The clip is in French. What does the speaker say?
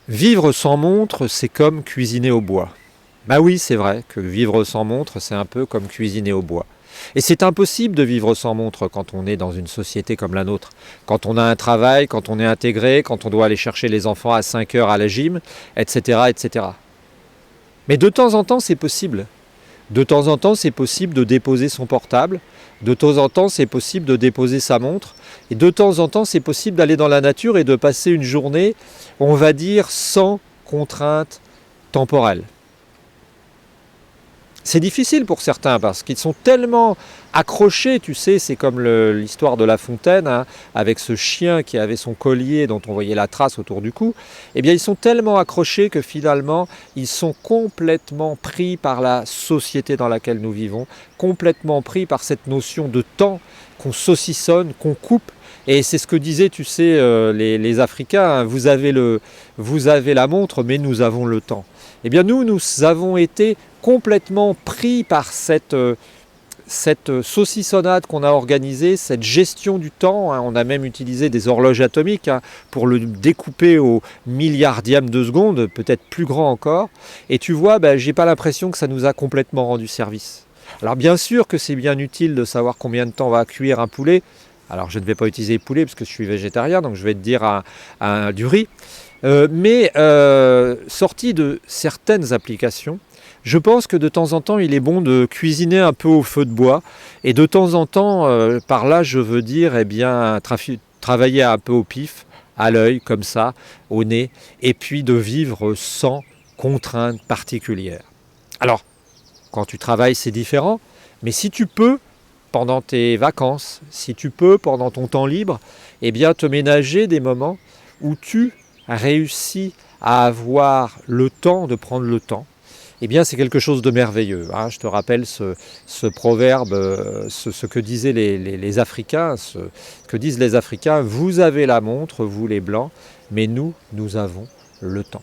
Vivre sans montre, c'est comme cuisiner au bois. Bah oui, c'est vrai que vivre sans montre, c'est un peu comme cuisiner au bois. Et c'est impossible de vivre sans montre quand on est dans une société comme la nôtre. Quand on a un travail, quand on est intégré, quand on doit aller chercher les enfants à 5 heures à la gym, etc., etc. Mais de temps en temps, c'est possible. De temps en temps, c'est possible de déposer son portable. De temps en temps, c'est possible de déposer sa montre. Et de temps en temps, c'est possible d'aller dans la nature et de passer une journée, on va dire, sans contrainte temporelle. C'est difficile pour certains parce qu'ils sont tellement accrochés, tu sais, c'est comme l'histoire de La Fontaine, hein, avec ce chien qui avait son collier dont on voyait la trace autour du cou. Eh bien, ils sont tellement accrochés que finalement, ils sont complètement pris par la société dans laquelle nous vivons, complètement pris par cette notion de temps qu'on saucissonne, qu'on coupe. Et c'est ce que disaient, tu sais, les Africains, hein, vous avez la montre, mais nous avons le temps. Eh bien, nous avons été complètement pris par cette saucissonnade qu'on a organisée, cette gestion du temps, hein. On a même utilisé des horloges atomiques, hein, pour le découper au milliardième de seconde, peut-être plus grand encore. Et tu vois, ben, j'ai pas l'impression que ça nous a complètement rendu service. Alors bien sûr que c'est bien utile de savoir combien de temps va cuire un poulet. Alors je ne vais pas utiliser poulet parce que je suis végétarien, donc je vais te dire du riz. Mais sorti de certaines applications, je pense que de temps en temps, il est bon de cuisiner un peu au feu de bois. Et de temps en temps, par là, je veux dire, eh bien, travailler un peu au pif, à l'œil, comme ça, au nez, et puis de vivre sans contrainte particulière. Alors, quand tu travailles, c'est différent, mais si tu peux, pendant tes vacances, si tu peux, pendant ton temps libre, eh bien, te ménager des moments où tu réussis à avoir le temps de prendre le temps, eh bien c'est quelque chose de merveilleux, hein. Je te rappelle ce proverbe, ce que disaient les Africains, ce que disent les Africains, vous avez la montre, vous les Blancs, mais nous avons le temps.